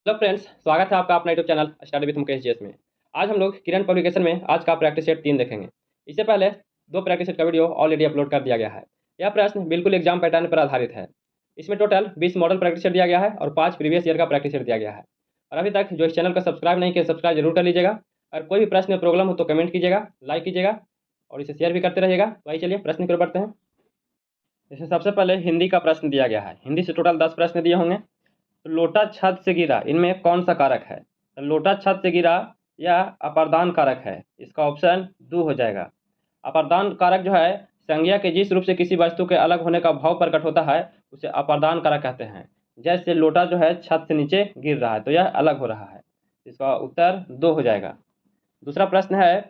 Hello friends, स्वागत है आपका अपना YouTube channel study with Mukesh GS में। आज हम लोग किरण पब्लिकेशन में आज का प्रैक्टिस सेट 3 देखेंगे। इससे पहले 2 प्रैक्टिस सेट का वीडियो ऑलरेडी अपलोड कर दिया गया है। यह प्रश्न बिल्कुल एग्जाम पैटर्न पर आधारित है। इसमें टोटल 20 मॉडल प्रैक्टिस सेट दिया गया है और 5 प्रीवियस ईयर का प्रैक्टिस सेट दिया गया है। और अभी तक जो इस चैनल को सब्सक्राइब नहीं किया, सब्सक्राइब जरूर कर लीजिएगा। और कोई भी प्रश्न में प्रॉब्लम हो तो कमेंट कीजिएगा, लाइक कीजिएगा और इसे शेयर भी करते रहिएगा। तो आइए चलिए प्रश्न की ओर बढ़ते हैं। इसमें सबसे पहले हिंदी का प्रश्न दिया गया है। हिंदी से टोटल 10 प्रश्न दिए होंगे। तो लोटा छत से गिरा, इनमें कौन सा कारक है? तो लोटा छत से गिरा या अपादान कारक है? इसका ऑप्शन 2 हो जाएगा। अपादान कारक जो है संज्ञा के जिस रूप से किसी वस्तु के अलग होने का भाव प्रकट होता है उसे अपादान कारक कहते हैं। जैसे लोटा जो है छत से नीचे गिर रहा है तो यह अलग हो रहा है। इसका उत्तर 2 हो जाएगा। दूसरा प्रश्न है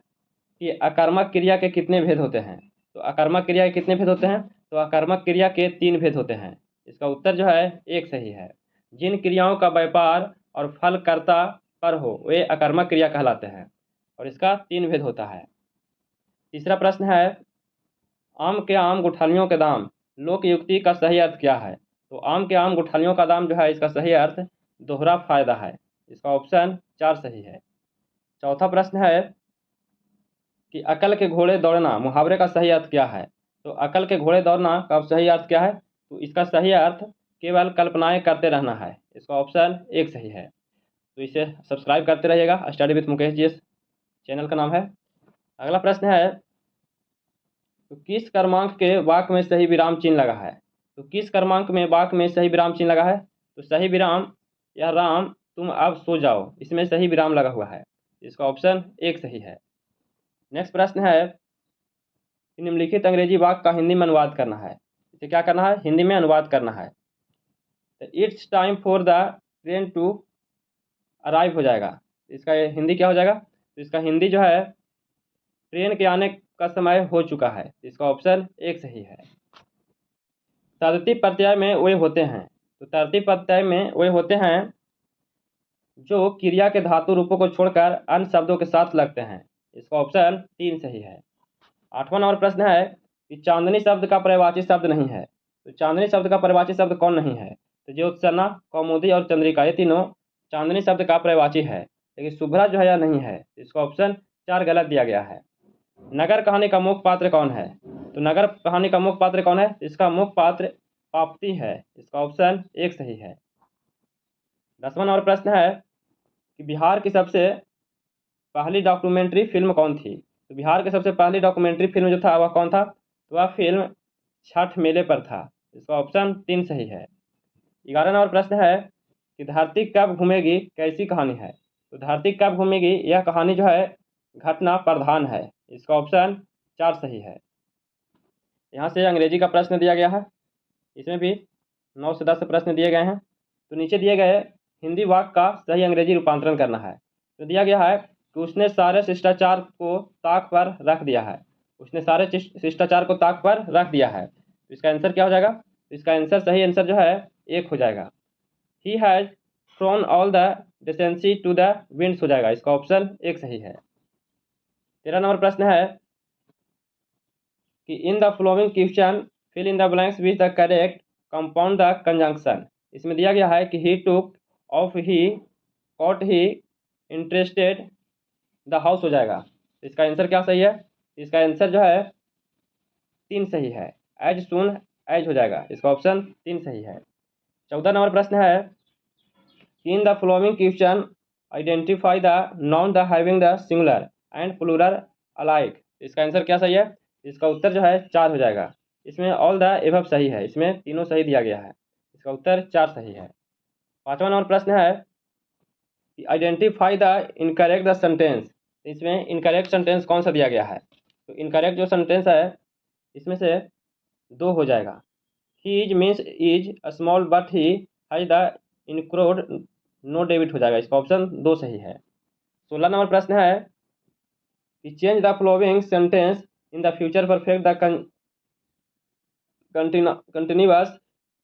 कि अकर्मक क्रिया के कितने भेद होते हैं? तो अकर्मक क्रिया के कितने भेद होते हैं? तो अकर्मक क्रिया के 3 भेद होते हैं। इसका उत्तर जो है 1 सही है। जिन क्रियाओं का व्यापार और फल कर्ता पर हो वे अकर्मक क्रिया कहलाते हैं और इसका 3 भेद होता है। तीसरा प्रश्न है आम के आम गुठलियों के दाम लोक युक्ति का सही अर्थ क्या है? तो आम के आम गुठलियों का दाम जो है इसका सही अर्थ दोहरा फायदा है। इसका ऑप्शन 4 सही है। चौथा प्रश्न है कि अकल के घोड़े दौड़ना मुहावरे का सही अर्थ क्या है? तो अकल के घोड़े दौड़ना का सही अर्थ क्या है? तो इसका सही अर्थ केवल कल्पनाएं करते रहना है। इसका ऑप्शन 1 सही है। तो इसे सब्सक्राइब करते रहिएगा। Study with Mukesh ji channel का नाम है। अगला प्रश्न है तो किस क्रमांक के वाक्य में सही विराम चिन्ह लगा है? तो किस क्रमांक में वाक्य में सही विराम चिन्ह लगा है? तो सही विराम या राम तुम अब सो जाओ, इसमें सही विराम लगा हुआ है। इसका ऑप्शन 1 सही है। नेक्स्ट प्रश्न है निम्नलिखित अंग्रेजी वाक्य का हिंदी में अनुवाद करना है। इसे क्या करना है? हिंदी में अनुवाद करना है। तो it's time for the train to arrive हो जाएगा। इसका हिंदी क्या हो जाएगा? तो इसका हिंदी जो है ट्रेन के आने का समय हो चुका है। इसका ऑप्शन 1 सही है। तर्तीब प्रत्यय में वे होते हैं। तो तर्तीब प्रत्यय में वे होते हैं जो क्रिया के धातु रूपों को छोड़कर अन्य शब्दों के साथ लगते हैं। इसका ऑप्शन 3 सही है। 8वां नंबर प्रश्न है कि चांदनी शब्द का पर्यायवाची शब्द नहीं है। तो चांदनी शब्द का पर्यायवाची शब्द कौन नहीं है? तो ज्योत्सना, कौमुदी और चंद्रिका ये तीनों चांदनी शब्द का पर्यायवाची है, लेकिन शुभ्रा जो है यह नहीं है। इसका ऑप्शन 4 गलत दिया गया है। नगर कहानी का मुख्य पात्र कौन है? तो नगर कहानी का मुख्य पात्र कौन है? इसका मुख्य पात्र पाप्ती है। इसका ऑप्शन 1 सही है। 10वां नंबर प्रश्न है कि बिहार की सबसे पहली डॉक्यूमेंट्री फिल्म कौन थी? तो बिहार की सबसे पहली डॉक्यूमेंट्री फिल्म जो था वह कौन था? तो वह फिल्म छठ मेले पर था। इसका ऑप्शन 3 सही है। 11वां नंबर प्रश्न है कि धरती कब घूमेगी कैसी कहानी है? तो धरती कब घूमेगी यह कहानी जो है घटना प्रधान है। इसका ऑप्शन 4 सही है। यहाँ से अंग्रेजी का प्रश्न दिया गया है। इसमें भी 9 से 10 प्रश्न दिए गए हैं। तो नीचे दिए गए हिंदी वाक्य का सही अंग्रेजी रूपांतरण करना है। तो दिया गया है कि उसने सारे शिष्टाचार को ताक पर रख दिया है। उसने सारे शिष्टाचार को ताक पर रख दिया है। तो इसका आंसर क्या हो जाएगा? तो इसका आंसर सही आंसर जो है 1 हो जाएगा। He has thrown all the decency to the winds हो जाएगा। इसका ऑप्शन 1 सही है। 13 नंबर प्रश्न है कि in the flowing question fill in the blanks with the correct compound the conjunction. इसमें दिया गया है कि he took off, he caught, he interested the house हो जाएगा। इसका आंसर क्या सही है? इसका आंसर जो है 3 सही है। एज सुन एज हो जाएगा। इसका ऑप्शन 3 सही है। 14 नंबर प्रश्न है in the flowing question identify the noun the having the singular and plural alike. इसका आंसर क्या सही है? इसका उत्तर जो है 4 हो जाएगा। इसमें ऑल द एबव सही है। इसमें तीनों सही दिया गया है। इसका उत्तर 4 सही है। 5वां नंबर प्रश्न है कि identify the incorrect the sentence. इसमें इनकरेक्ट सेंटेंस कौन सा दिया गया है? तो इनकरेक्ट जो सेंटेंस है इसमें से 2 हो जाएगा। He is means is small but he has the इनक्रोड नो डेबिट हो जाएगा। इसका ऑप्शन 2 सही है। 16 नंबर प्रश्न है कि change the following sentence in the future perfect the continuous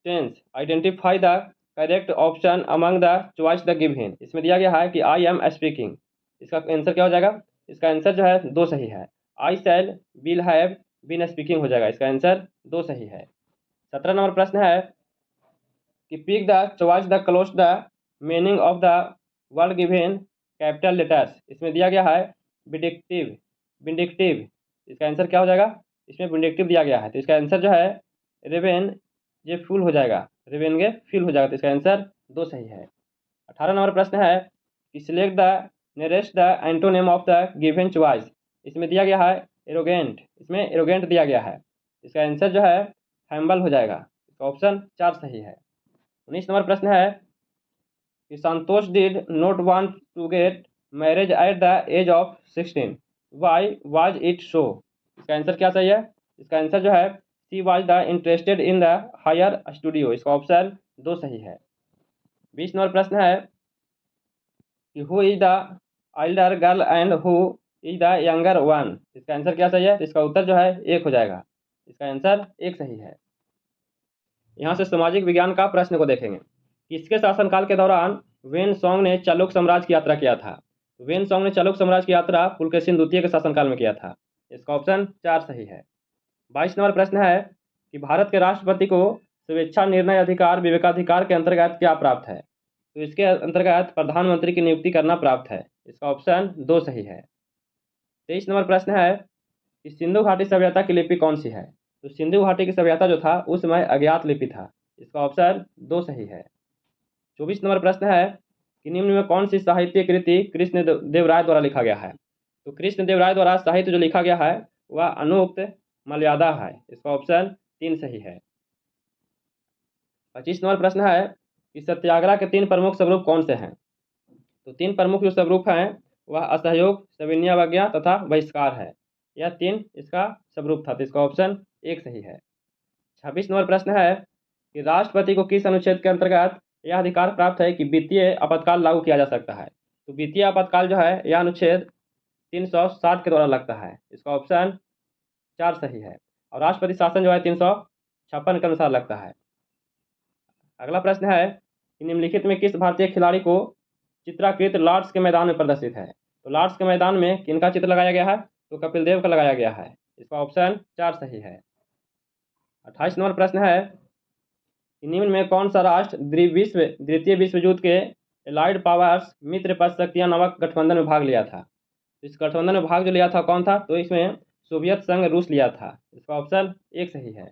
tense identify the correct option among the choice the given. इसमें दिया गया है कि आई एम स्पीकिंग। इसका आंसर क्या हो जाएगा? इसका आंसर जो है 2 सही है। I shall will have been speaking हो जाएगा। इसका आंसर 2 सही है। 17 नंबर प्रश्न है कि pick the choice the close the meaning of the word given capital letters. इसमें दिया गया है विंडिक्टिव, विंडिक्टिव। इसका आंसर क्या हो जाएगा? इसमें विंडिक्टिव दिया गया है, तो इसका आंसर जो है रेवेन ये फुल हो जाएगा, रेवेनगे फुल हो जाएगा, तो इसका आंसर 2 सही है। 18 नंबर प्रश्न है कि select the nearest the antonym of the given choice. इसमें दिया गया है एरोगेंट, इसमें एरोगेंट दिया गया है, इसका आंसर जो है हैम्बल हो जाएगा, इसका ऑप्शन 4 सही है। 19 नंबर प्रश्न है कि Santosh did not want to get marriage at the age of 16, why was it so. इसका आंसर क्या सही है? इसका आंसर जो है she was the interested in the higher studio, इसका ऑप्शन 2 सही है। 20 नंबर प्रश्न है कि who is the elder girl and who is the younger one. इसका आंसर क्या सही है? तो इसका उत्तर जो है 1 हो जाएगा, इसका आंसर 1 सही है। यहाँ से सामाजिक विज्ञान का प्रश्न को देखेंगे। किसके शासनकाल के दौरान वेन सोंग ने चालुक्य साम्राज्य की यात्रा किया था? वेन सोंग ने चालुक्य साम्राज्य की यात्रा पुलकेशिन द्वितीय के शासनकाल में किया था, इसका ऑप्शन 4 सही है। 22 नंबर प्रश्न है कि भारत के राष्ट्रपति को स्वेच्छा निर्णय अधिकार विवेकाधिकार के अंतर्गत क्या प्राप्त है? तो इसके अंतर्गत प्रधानमंत्री की नियुक्ति करना प्राप्त है, इसका ऑप्शन 2 सही है। 23 नंबर प्रश्न है कि सिंधु घाटी सभ्यता की लिपि कौन सी है? तो सिंधु घाटी की सभ्यता जो था उस समय अज्ञात लिपि था, इसका ऑप्शन 2 सही है। 24 नंबर प्रश्न है कि निम्न में कौन सी साहित्य कृति कृष्ण देवराय द्वारा लिखा गया है? तो कृष्ण देवराय द्वारा साहित्य जो लिखा गया है वह अनुक्त मर्यादा है, इसका ऑप्शन 3 सही है। 25 नंबर प्रश्न है कि सत्याग्रह के 3 प्रमुख स्वरूप कौन से हैं? तो 3 प्रमुख जो स्वरूप हैं वह असहयोग, सविनय अवज्ञा तथा बहिष्कार है, यह 3 इसका स्वरूप था, तो इसका ऑप्शन 1 सही है। 26 नंबर प्रश्न है कि राष्ट्रपति को किस अनुच्छेद के अंतर्गत यह अधिकार प्राप्त है कि वित्तीय आपातकाल लागू किया जा सकता है? तो वित्तीय आपातकाल जो है यह अनुच्छेद 360 के द्वारा लगता है, इसका ऑप्शन 4 सही है। और राष्ट्रपति शासन जो है 356 के अनुसार लगता है। अगला प्रश्न है कि निम्नलिखित में किस भारतीय खिलाड़ी को चित्राकृत लॉर्ड्स के मैदान में प्रदर्शित है? तो लॉर्ड्स के मैदान में किनका चित्र लगाया गया है? तो कपिल देव का लगाया गया है, इसका ऑप्शन 4 सही है। 28 नंबर प्रश्न है कि निम्न में कौन सा राष्ट्र द्वितीय विश्व युद्ध के एलाइड पावर्स मित्र पक्ष शक्तियां नामक गठबंधन में भाग लिया था? इस गठबंधन में भाग जो लिया था कौन था? तो इसमें सोवियत संघ रूस लिया था, इसका ऑप्शन 1 सही है।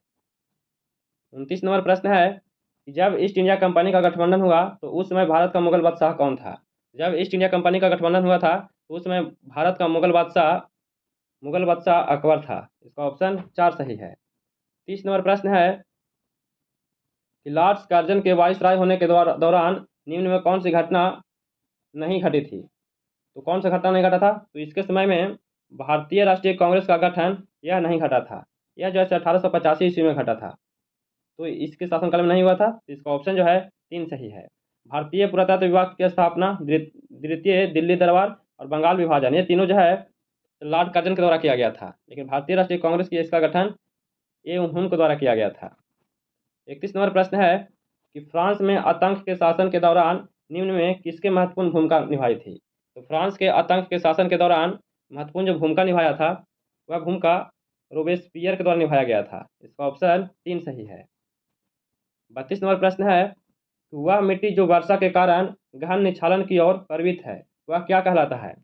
29 नंबर प्रश्न है कि जब ईस्ट इंडिया कंपनी का गठबंधन हुआ तो उस समय भारत का मुगल बादशाह कौन था? जब ईस्ट इंडिया कंपनी का गठबंधन हुआ था तो उस समय भारत का मुगल बादशाह अकबर था, इसका ऑप्शन 4 सही है। 30 नंबर प्रश्न है कि लॉर्ड्स कर्जन के वाइसराय होने के दौरान निम्न में कौन सी घटना नहीं घटी थी? तो कौन सा घटना नहीं घटा था? तो इसके समय में भारतीय राष्ट्रीय कांग्रेस का गठन यह नहीं घटा था, यह जो है 1885 ईस्वी में घटा था, तो इसके शासनकाल में नहीं हुआ था, तो इसका ऑप्शन जो है 3 सही है। भारतीय पुरातत्व विभाग की स्थापना द्वितीय दिल्ली दरबार और बंगाल विभाजन, ये तीनों जो है लॉर्ड कर्जन के द्वारा किया गया था, लेकिन भारतीय राष्ट्रीय कांग्रेस की इसका गठन ये उनके द्वारा किया गया था। 31 नंबर प्रश्न है कि फ्रांस में आतंक के शासन के दौरान निम्न में किसके महत्वपूर्ण भूमिका निभाई थी? तो फ्रांस के आतंक के शासन के दौरान महत्वपूर्ण जो भूमिका निभाया था वह भूमिका रोबेस्पियर के द्वारा निभाया गया था, इसका ऑप्शन 3 सही है। 32 नंबर प्रश्न है वह मिट्टी जो वर्षा के कारण गहन निक्षालन की ओर प्रवृत्त है वह क्या कहलाता है?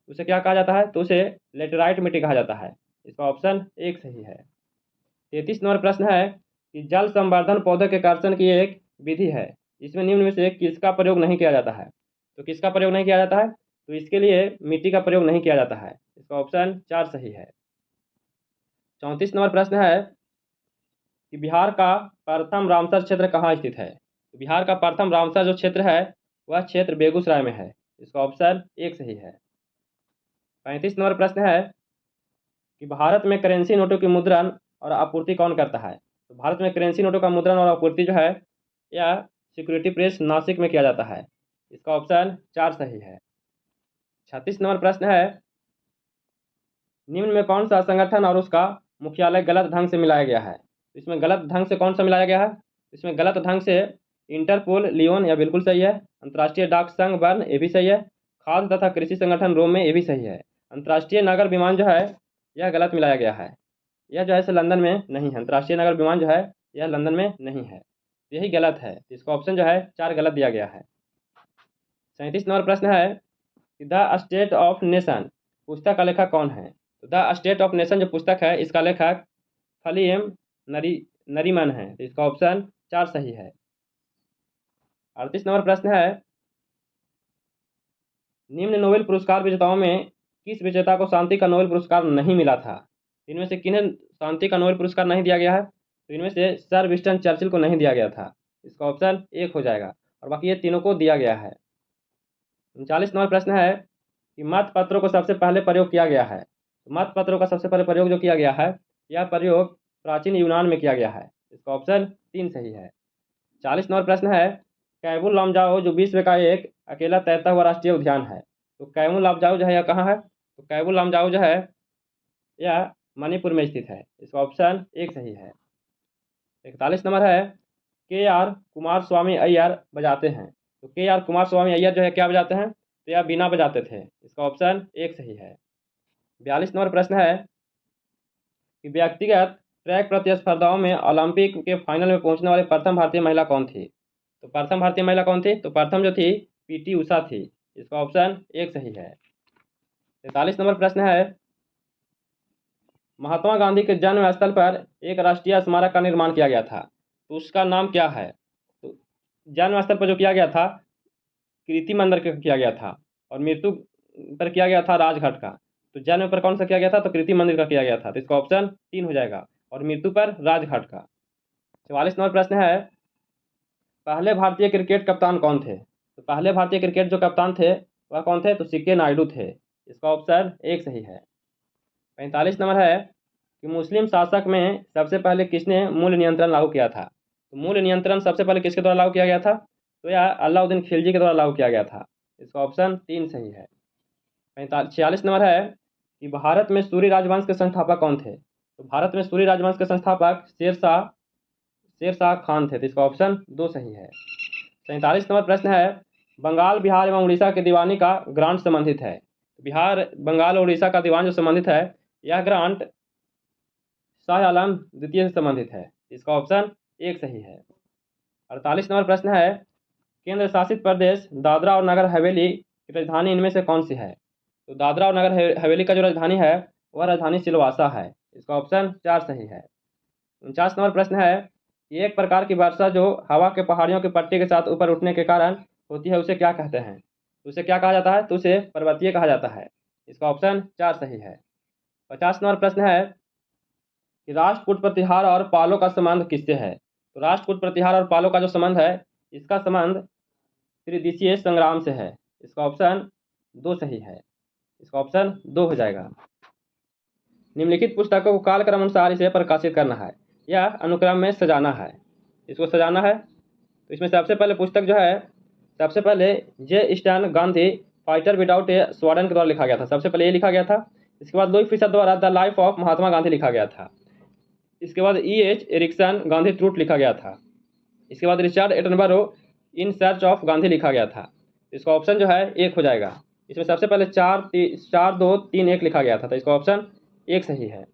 उसे क्या कहा जाता है? तो उसे लेटेराइट मिट्टी कहा जाता है, इसका ऑप्शन 1 सही है। 33 नंबर प्रश्न है कि जल संवर्धन पौधे के कर्षण की एक विधि है, इसमें निम्न में से किसका प्रयोग नहीं किया जाता है? तो किसका प्रयोग नहीं किया जाता है? तो इसके लिए मिट्टी का प्रयोग नहीं किया जाता है, इसका ऑप्शन 4 सही है। 34 नंबर प्रश्न है कि बिहार का प्रथम रामसर क्षेत्र कहाँ स्थित है? तो बिहार का प्रथम रामसर जो क्षेत्र है वह क्षेत्र बेगूसराय में है, इसका ऑप्शन 1 सही है। 35 नंबर प्रश्न है कि भारत में करेंसी नोटों की मुद्रण और आपूर्ति कौन करता है? तो भारत में करेंसी नोटों का मुद्रण और आपूर्ति जो है यह सिक्योरिटी प्रेस नासिक में किया जाता है, इसका ऑप्शन 4 सही है। 36 नंबर प्रश्न है निम्न में कौन सा संगठन और उसका मुख्यालय गलत ढंग से मिलाया गया है? इसमें गलत ढंग से कौन सा मिलाया गया है? इसमें गलत ढंग से इंटरपोल लियोन, यह बिल्कुल सही है। अंतर्राष्ट्रीय डाक संघ बर्न, ये भी सही है। खाद्य तथा कृषि संगठन रोम में, ये भी सही है। अंतर्राष्ट्रीय नागर विमान जो है यह गलत मिलाया गया है, यह जो है लंदन में नहीं है। अंतर्राष्ट्रीय नागर विमान जो है यह लंदन में नहीं है, यही गलत है। इसका ऑप्शन जो है 4 गलत दिया गया है। 37 नंबर प्रश्न है कि द स्टेट ऑफ नेशन पुस्तक का लेखक कौन है। तो द स्टेट ऑफ नेशन जो पुस्तक है इसका लेखक फलीएम नरी नरीमन है। तो इसका ऑप्शन 4 सही है। 38 नंबर प्रश्न है निम्न नोबेल पुरस्कार विजेताओं में किस विजेता को शांति का नोबेल पुरस्कार नहीं मिला था। इनमें से किन्हें शांति का नोबेल पुरस्कार नहीं दिया गया है। तो इनमें से सर विंस्टन चर्चिल को नहीं दिया गया था। इसका ऑप्शन 1 हो जाएगा और बाकी ये तीनों को दिया गया है। 39 नंबर प्रश्न है कि मत पत्रों को सबसे पहले प्रयोग किया गया है। तो मत पत्रों का सबसे पहले प्रयोग जो किया गया है यह प्रयोग प्राचीन यूनान में किया गया है। इसका ऑप्शन 3 सही है। 40 नंबर प्रश्न है कैबुल लमजाओ जो विश्व का एक अकेला तैरता हुआ राष्ट्रीय उद्यान है। तो कैबुल लमजाओ जो है यह कहाँ है। तो कैबुल लमजाओ जो है यह मणिपुर में स्थित है। इसका ऑप्शन 1 सही है। 41 नंबर है के आर कुमार स्वामी अय्यर बजाते हैं। तो के आर कुमार स्वामी अय्यर जो है क्या बजाते हैं। तो यह बीना बजाते थे। इसका ऑप्शन 1 सही है। 42 नंबर प्रश्न है कि व्यक्तिगत ट्रैक प्रतिस्पर्धाओं में ओलंपिक के फाइनल में पहुंचने वाली प्रथम भारतीय महिला कौन थी। तो प्रथम भारतीय महिला कौन थी। तो प्रथम जो थी पीटी उषा थी। इसका ऑप्शन 1 सही है। 43 नंबर प्रश्न है महात्मा गांधी के जन्म स्थल पर एक राष्ट्रीय स्मारक का निर्माण किया गया था। तो उसका नाम क्या है। तो जन्म स्थल पर जो किया गया था कीर्ति मंदिर का किया गया था और मृत्यु पर किया गया था राजघाट का। तो जन्म पर कौन सा किया गया था। तो कीर्ति मंदिर का किया गया था। तो इसका ऑप्शन 3 हो जाएगा और मृत्यु पर राजघाट का। 44 नंबर प्रश्न है पहले भारतीय क्रिकेट कप्तान कौन थे। तो पहले भारतीय क्रिकेट जो कप्तान थे वह कौन थे। तो सीके नायडू थे। इसका ऑप्शन 1 सही है। 45 नंबर है कि मुस्लिम शासक में सबसे पहले किसने मूल नियंत्रण लागू किया था। तो मूल नियंत्रण सबसे पहले किसके द्वारा लागू किया गया था। तो यह अलाउद्दीन खिलजी के द्वारा लागू किया गया था। इसका ऑप्शन 3 सही है। 46 नंबर है कि भारत में सूर्य राजवंश के संस्थापक कौन थे। तो भारत में सूर्य राजवंश के संस्थापक शेरशाह खान थे। तो इसका ऑप्शन 2 सही है। 47 नंबर प्रश्न है बंगाल बिहार एवं उड़ीसा के दीवानी का ग्रांट संबंधित है। बिहार बंगाल और उड़ीसा का दीवान जो संबंधित है यह ग्रांट शाह आलम द्वितीय से संबंधित है। इसका ऑप्शन 1 सही है। 48 नंबर प्रश्न है केंद्र शासित प्रदेश दादरा और नगर हवेली की राजधानी इनमें से कौन सी है। तो दादरा और नगर हवेली का जो राजधानी है वह राजधानी सिलवासा है। इसका ऑप्शन 4 सही है। 49 नंबर प्रश्न है कि एक प्रकार की वर्षा जो हवा के पहाड़ियों की पट्टी के साथ ऊपर उठने के कारण होती है उसे क्या कहते हैं। तो उसे क्या कहा जाता है। तो उसे पर्वतीय कहा जाता है। इसका ऑप्शन 4 सही है। 50 नंबर प्रश्न है कि राष्ट्रकूट प्रतिहार और पालों का संबंध किससे है। तो राष्ट्रकूट प्रतिहार और पालों का जो संबंध है इसका संबंध त्रिदिशीय संग्राम से है। इसका ऑप्शन 2 सही है। इसका ऑप्शन 2 हो जाएगा। निम्नलिखित पुस्तकों को कालक्रम अनुसार इसे प्रकाशित करना है या अनुक्रम में सजाना है। इसको सजाना है तो इसमें सबसे पहले पुस्तक जो है सबसे पहले जे स्टैन गांधी फाइटर विदाउट ए स्वॉर्डन के द्वारा लिखा गया था। सबसे पहले ये लिखा गया था। इसके बाद लुई फिशर द्वारा the life of Mahatma Gandhi लिखा गया था। इसके बाद E.H. एरिक्सन गांधी ट्रूथ लिखा गया था। इसके बाद Richard Attenborough in search of Gandhi लिखा गया था। इसका ऑप्शन जो है 1 हो जाएगा। इसमें सबसे पहले 4-2-3-1 लिखा गया था। तो इसका ऑप्शन 1 सही है।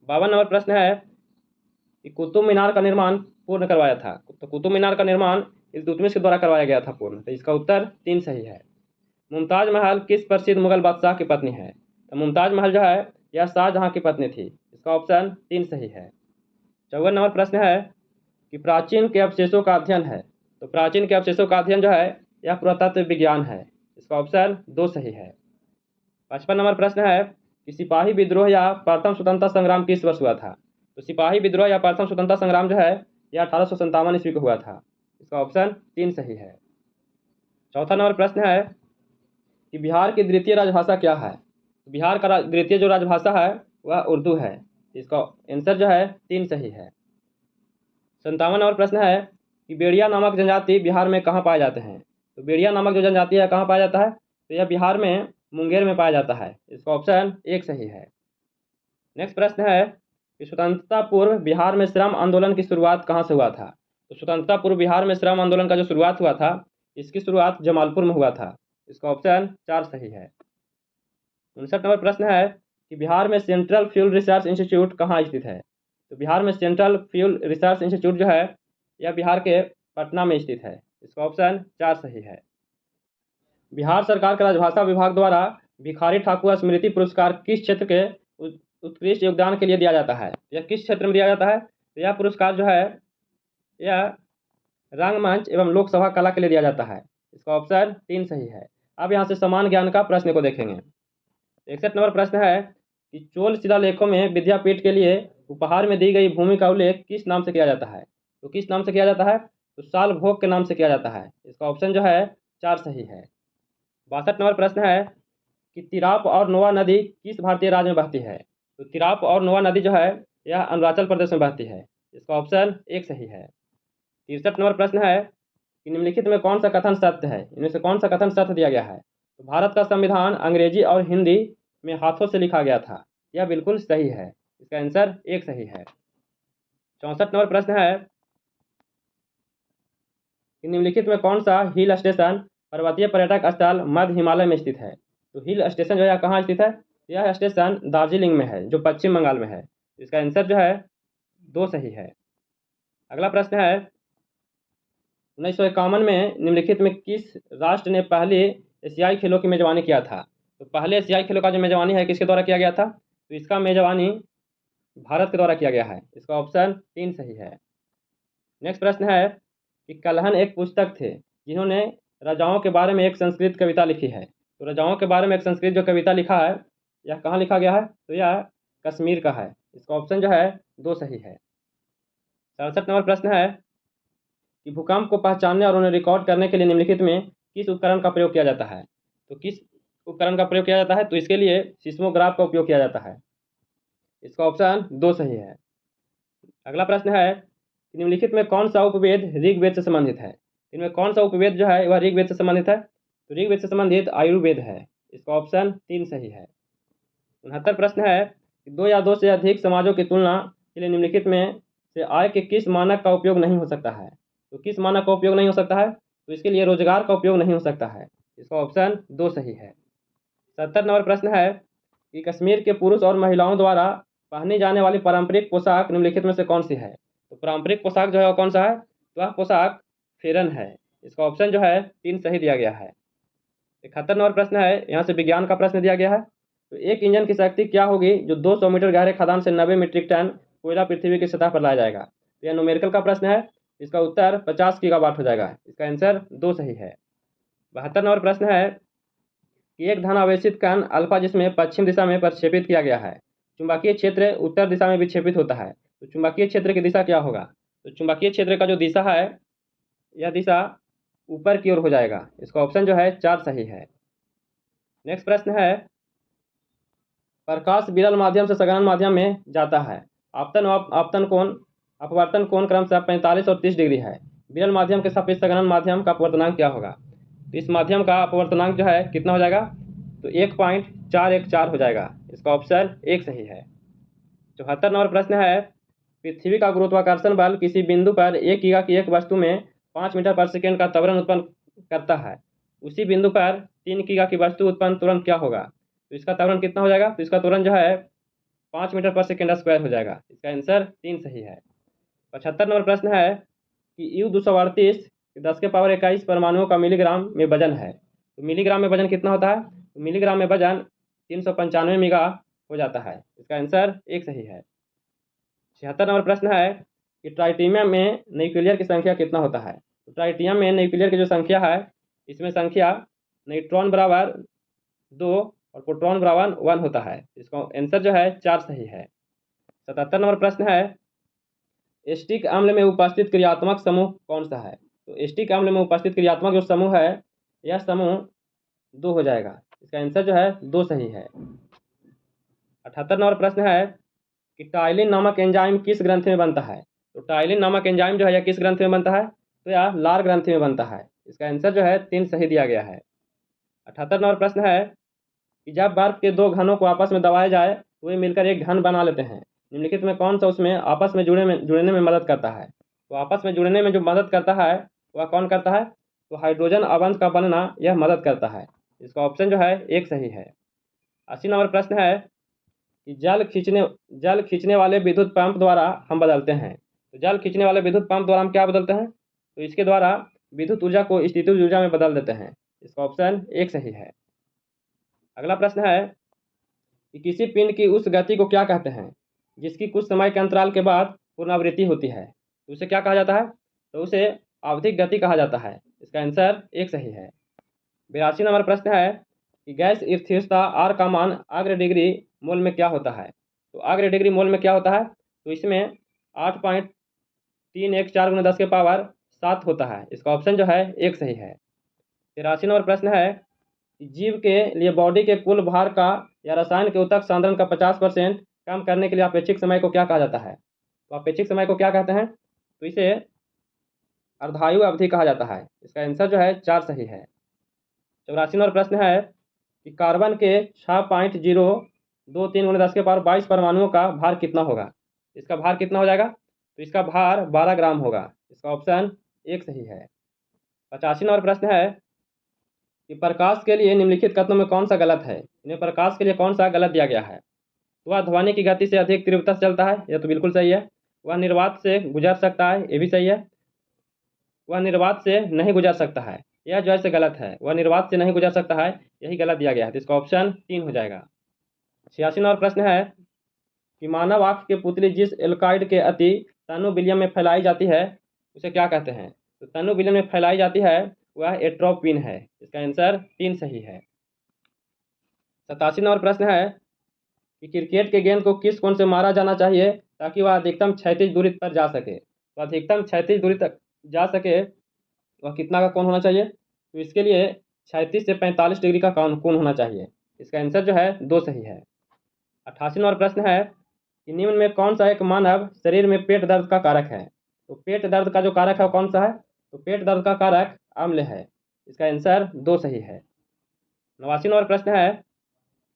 52 नंबर प्रश्न है कि कुतुब मीनार का निर्माण पूर्ण करवाया था। तो कुतुब मीनार का निर्माण इल्तुतमिश के द्वारा करवाया गया था पूर्ण। तो इसका उत्तर 3 सही है। मुमताज महल किस प्रसिद्ध मुगल बादशाह की पत्नी है। तो मुमताज महल जो है यह शाहजहां की पत्नी थी। इसका ऑप्शन 3 सही है। 54 नंबर प्रश्न है कि प्राचीन के अवशेषों का अध्ययन है। तो प्राचीन के अवशेषों का अध्ययन जो है यह पुरातत्व विज्ञान है। इसका ऑप्शन 2 सही है। 55 नंबर प्रश्न है कि सिपाही विद्रोह या प्रथम स्वतंत्रता संग्राम किस वर्ष हुआ था। तो सिपाही विद्रोह या प्रथम स्वतंत्रता संग्राम जो है यह 1857 ईस्वी को हुआ था। इसका ऑप्शन 3 सही है। चौथा नंबर प्रश्न है कि बिहार की द्वितीय राजभाषा क्या है। तो बिहार का द्वितीय जो राजभाषा है वह उर्दू है। इसका आंसर जो है 3 सही है। 57 नंबर प्रश्न है कि बेड़िया नामक जनजाति बिहार में कहाँ पाए जाते हैं। तो बेड़िया नामक जो जनजाति है कहाँ पाया जाता है। तो यह बिहार में मुंगेर में पाया जाता है। इसका ऑप्शन 1 सही है। नेक्स्ट प्रश्न है कि स्वतंत्रता पूर्व बिहार में श्रम आंदोलन की शुरुआत कहाँ से हुआ था। तो स्वतंत्रता पूर्व बिहार में श्रम आंदोलन का जो शुरुआत हुआ था इसकी शुरुआत जमालपुर में हुआ था। इसका ऑप्शन 4 सही है। 59 नंबर प्रश्न है कि बिहार में सेंट्रल फ्यूल रिसर्च इंस्टीट्यूट कहाँ स्थित है। तो बिहार में सेंट्रल फ्यूल रिसर्च इंस्टीट्यूट जो है यह बिहार के पटना में स्थित है। इसका ऑप्शन 4 सही है। बिहार सरकार के राजभाषा विभाग द्वारा भिखारी ठाकुर स्मृति पुरस्कार किस क्षेत्र के उत्कृष्ट योगदान के लिए दिया जाता है? यह किस क्षेत्र में दिया जाता है? तो यह पुरस्कार जो है यह रंगमंच एवं लोकसभा कला के लिए दिया जाता है। इसका ऑप्शन 3 सही है। अब यहाँ से समान ज्ञान का प्रश्न को देखेंगे। 61 नंबर प्रश्न है कि चोल शिलालेखों में विद्यापीठ के लिए उपहार में दी गई भूमि का उल्लेख किस नाम से किया जाता है? तो किस नाम से किया जाता है? तो साल भोग के नाम से किया जाता है। इसका ऑप्शन जो है 4 सही है। 62 नंबर प्रश्न है कि तिराप और नोआ नदी किस भारतीय राज्य में बहती है? तो तिराप और नोआ नदी जो है यह अरुणाचल प्रदेश में बहती है। इसका ऑप्शन 1 सही है। 63 नंबर प्रश्न है कि निम्नलिखित में कौन सा कथन सत्य है? इनमें से कौन सा कथन सत्य दिया गया है? तो भारत का संविधान अंग्रेजी और हिंदी में हाथों से लिखा गया था। यह बिल्कुल सही है। इसका आंसर 1 सही है। 64 नंबर प्रश्न है कि निम्नलिखित में कौन सा हिल स्टेशन पर्वतीय पर्यटक स्थल मध्य हिमालय में स्थित है? तो हिल स्टेशन जो है कहाँ स्थित है? यह स्टेशन दार्जिलिंग में है, जो पश्चिम बंगाल में है। इसका आंसर जो है 2 सही है। अगला प्रश्न है 1951 में निम्नलिखित में किस राष्ट्र ने पहले एशियाई खेलों की मेजबानी किया था? तो पहले एशियाई खेलों का जो मेजबानी है किसके द्वारा किया गया था? तो इसका मेजबानी भारत के द्वारा किया गया है। इसका ऑप्शन 3 सही है। नेक्स्ट प्रश्न है कि कल्हण एक पुस्तक थे जिन्होंने राजाओं के बारे में एक संस्कृत कविता लिखी है। तो राजाओं के बारे में एक संस्कृत जो कविता लिखा है यह कहाँ लिखा गया है? तो यह कश्मीर का है। इसका ऑप्शन जो है 2 सही है। 67 नंबर प्रश्न है कि भूकंप को पहचानने और उन्हें रिकॉर्ड करने के लिए निम्नलिखित में किस उपकरण का प्रयोग किया जाता है? तो किस उपकरण का प्रयोग किया जाता है? तो इसके लिए सिस्मोग्राफ का उपयोग किया जाता है। इसका ऑप्शन 2 सही है। अगला प्रश्न है कि निम्नलिखित में कौन सा उपवेद ऋग्वेद से संबंधित है? इनमें कौन सा उपवेद जो है वह ऋग्वेद से संबंधित है? तो ऋग्वेद से संबंधित आयुर्वेद है। इसका ऑप्शन 3 सही है। 69 प्रश्न है कि 2 या 2 से अधिक समाजों की तुलना के लिए निम्नलिखित में से आय के किस मानक का उपयोग नहीं हो सकता है? तो किस मानक का उपयोग नहीं हो सकता है? तो इसके लिए रोजगार का उपयोग नहीं हो सकता है। इसका ऑप्शन 2 सही है। 70 नंबर प्रश्न है कि कश्मीर के पुरुष और महिलाओं द्वारा पहनी जाने वाली पारंपरिक पोशाक निम्नलिखित में से कौन सी है? तो पारंपरिक पोशाक जो है वह कौन सा है? तो वह पोशाक फेरन है। इसका ऑप्शन जो है 3 सही दिया गया है। 71 नंबर प्रश्न है, यहाँ से विज्ञान का प्रश्न दिया गया है। तो एक इंजन की शक्ति क्या होगी जो 200 मीटर गहरे खदान से 90 मीट्रिक टन कोयला पृथ्वी की सतह पर लाया जाएगा? तो यह न्यूमेरिकल का प्रश्न है। इसका उत्तर 50 गीगावाट हो जाएगा। इसका आंसर 2 सही है। 72 नंबर प्रश्न है कि एक धनावेशित कण अल्फा जिसमें पश्चिम दिशा में प्रक्षेपित किया गया है, चुंबकीय क्षेत्र उत्तर दिशा में विक्षेपित होता है, तो चुंबकीय क्षेत्र की दिशा क्या होगा? तो चुंबकीय क्षेत्र का जो दिशा है यह दिशा ऊपर की ओर हो जाएगा। इसका ऑप्शन जो है 4 सही है। नेक्स्ट प्रश्न है प्रकाश विरल माध्यम से सघन माध्यम में जाता है, अपवर्तन कोण क्रमशः 45 और 30 डिग्री है। विरल माध्यम के सापेक्ष सघन माध्यम का अपवर्तनांक क्या होगा? तो इस माध्यम का अपवर्तनांक जो है कितना हो जाएगा? तो 1.414 हो जाएगा। इसका ऑप्शन 1 सही है। 74 नंबर प्रश्न है पृथ्वी का गुरुत्वाकर्षण बल किसी बिंदु पर 1 गीगा की एक वस्तु में 5 मीटर पर सेकेंड का त्वरण उत्पन्न करता है, उसी बिंदु पर 3 गीगा की वस्तु उत्पन्न त्वरण क्या होगा? तो इसका त्वरण कितना हो जाएगा? तो इसका त्वरण जो है 5 मीटर पर सेकेंड स्क्वायर हो जाएगा। इसका आंसर 3 सही है। 75 नंबर प्रश्न है कि U-238 10⁻21 परमाणुओं का मिलीग्राम में वजन है, तो मिलीग्राम में वजन कितना होता है? तो मिलीग्राम में वजन 395 मेगा हो जाता है। इसका आंसर 1 सही है। 76 नंबर प्रश्न है कि ट्राइटियम में न्यूक्लियर की संख्या कितना होता है? तो ट्राइटियम में न्यूक्लियर की जो संख्या है इसमें संख्या न्यूट्रॉन बराबर 2 और प्रोटॉन बराबर 1 होता है। इसका आंसर जो है 4 सही है। 77 नंबर प्रश्न है एस्टिक अम्ल में उपस्थित क्रियात्मक समूह कौन सा है? तो एस्टिक अम्ल में उपस्थित क्रियात्मक जो समूह है यह समूह 2 हो जाएगा। इसका आंसर जो है 2 सही है। 78 नंबर प्रश्न है कि टाइलिन नामक एंजाइम किस ग्रंथि में बनता है? तो टाइलिन नामक एंजाइम जो है यह किस ग्रंथि में बनता है? तो यह लाल ग्रंथि में बनता है। इसका आंसर जो है 3 सही दिया गया है। 78 नंबर प्रश्न है कि जब बर्फ के 2 घनों को आपस में दबाया जाए तो वे मिलकर एक घन बना लेते हैं, निम्नलिखित में कौन सा उसमें आपस में जुड़ने में मदद करता है? तो आपस में जुड़ने में जो मदद करता है वह कौन करता है? तो हाइड्रोजन अवंश का बनना यह मदद करता है। इसका ऑप्शन जो है 1 सही है। 80 नंबर प्रश्न है कि जल खींचने वाले विद्युत पंप द्वारा हम बदलते हैं, तो जल खींचने वाले विद्युत पंप द्वारा हम क्या बदलते हैं? तो इसके द्वारा विद्युत ऊर्जा को स्थितिज ऊर्जा में बदल देते हैं। इसका ऑप्शन 1 सही है। अगला प्रश्न है कि किसी पिंड की उस गति को क्या कहते हैं जिसकी कुछ समय के अंतराल के बाद पुनरावृत्ति होती है, तो उसे क्या कहा जाता है? तो उसे आवधिक गति कहा जाता है। इसका आंसर 1 सही है। 82 नंबर प्रश्न है कि गैस स्थिरता आर का मान अग्र डिग्री मोल में क्या होता है? तो अग्र डिग्री मोल में क्या होता है? तो इसमें 8.314 × 10 के पावर 7 होता है। इसका ऑप्शन जो है 1 सही है। 83 नंबर प्रश्न है कि जीव के लिए बॉडी के कुल भार का या रसायन के ऊतक सांद्रण का 50% कम करने के लिए अपेक्षित समय को क्या कहा जाता है? तो अपेक्षित समय को क्या कहते हैं? तो इसे अर्धायु अवधि कहा जाता है। इसका आंसर जो है 4 सही है। 84 नंबर प्रश्न है कि कार्बन के 6.023 × 10 के पावर 22 परमाणुओं का भार कितना होगा? इसका भार कितना हो जाएगा? तो इसका भार 12 ग्राम होगा। इसका ऑप्शन 1 सही है। 85 नंबर प्रश्न है कि प्रकाश के लिए निम्नलिखित कथनों में कौन सा गलत है? इन्हें प्रकाश के लिए कौन सा गलत दिया गया है? तो वह ध्वनि की गति से अधिक तीव्रता से चलता है, यह तो बिल्कुल सही है। वह निर्वात से गुजर सकता है, ये भी सही है। वह निर्वात से नहीं गुजर सकता है, यह जो है गलत है। वह निर्वात से नहीं गुजर सकता है, यही गलत दिया गया है। तो इसका ऑप्शन 3 हो जाएगा। 86 नंबर प्रश्न है कि मानव आँख की पुतली जिस एल्काइड के अति तनु विलियम में फैलाई जाती है उसे क्या कहते हैं? तो तनु विलियम में फैलाई जाती है वह एट्रोपिन है। इसका आंसर 3 सही है। 87 नंबर प्रश्न है कि क्रिकेट के गेंद को किस कोण से मारा जाना चाहिए ताकि वह अधिकतम क्षैतिज दूरी पर जा सके? तो अधिकतम क्षैतिज दूरी तक जा सके वह कितना का कोण होना चाहिए? तो इसके लिए 36 से 45 डिग्री का कोण होना चाहिए। इसका आंसर जो है 2 सही है। 88 नंबर प्रश्न है कि निम्न में कौन सा एक मानव शरीर में पेट दर्द का कारक है? तो पेट दर्द का जो कारक है कौन सा है? तो पेट दर्द का कारक अम्ल है। इसका आंसर 2 सही है। 89 नंबर प्रश्न है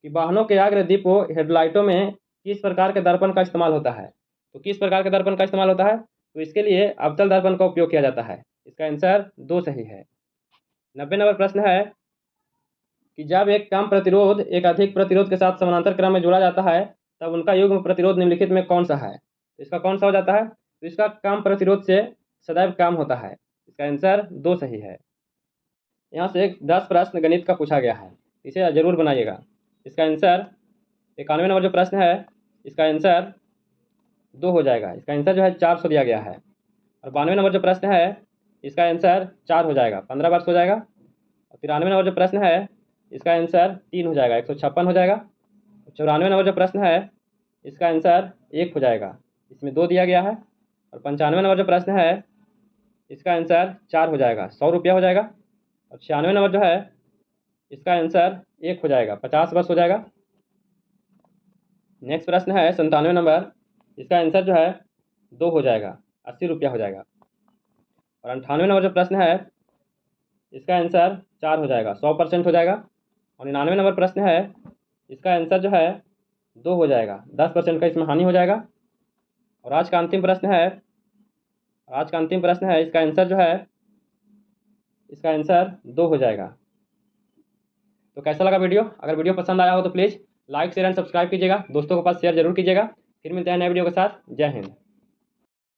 कि वाहनों के अग्र दीपों हेडलाइटों में किस प्रकार के दर्पण का इस्तेमाल होता है? तो किस प्रकार के दर्पण का इस्तेमाल होता है? तो इसके लिए अवतल दर्पण का उपयोग किया जाता है। इसका आंसर 2 सही है। 90 नंबर प्रश्न है कि जब एक कम प्रतिरोध एक अधिक प्रतिरोध के साथ समानांतर क्रम में जोड़ा जाता है तब उनका युग्म प्रतिरोध निम्नलिखित में कौन सा है? तो इसका कौन सा हो जाता है? तो इसका कम प्रतिरोध से सदैव कम होता है। इसका आंसर 2 सही है। यहाँ से 10 प्रश्न गणित का पूछा गया है, इसे जरूर बनाइएगा। इसका आंसर 91 नंबर जो प्रश्न है इसका आंसर 2 हो जाएगा। इसका आंसर जो है 400 दिया गया है। और 92 नंबर जो प्रश्न है इसका आंसर 4 हो जाएगा, 15 वर्ष हो जाएगा। और 93 नंबर जो प्रश्न है इसका आंसर 3 हो जाएगा, 156 हो जाएगा। 94 नंबर जो प्रश्न है इसका आंसर 1 हो जाएगा, इसमें 2 दिया गया है। और 95 नंबर जो प्रश्न है इसका आंसर 4 हो जाएगा, 100 रुपया हो जाएगा। और 96 नंबर जो है इसका आंसर 1 हो जाएगा, 50 वर्ष हो जाएगा। नेक्स्ट प्रश्न है 97 नंबर, इसका आंसर जो है 2 हो जाएगा, 80 रुपया हो जाएगा। और 98 नंबर जो प्रश्न है इसका आंसर 4 हो जाएगा, 100% हो जाएगा। और 99 नंबर प्रश्न है इसका आंसर जो है 2 हो जाएगा, 10% का इसमें हानि हो जाएगा। और आज का अंतिम प्रश्न है इसका आंसर जो है इसका आंसर 2 हो जाएगा। तो कैसा लगा वीडियो? अगर वीडियो पसंद आया हो तो please like share and subscribe कीजिएगा, दोस्तों के पास शेयर जरूर कीजिएगा। फिर मिलते हैं नए वीडियो के साथ। जय हिंद।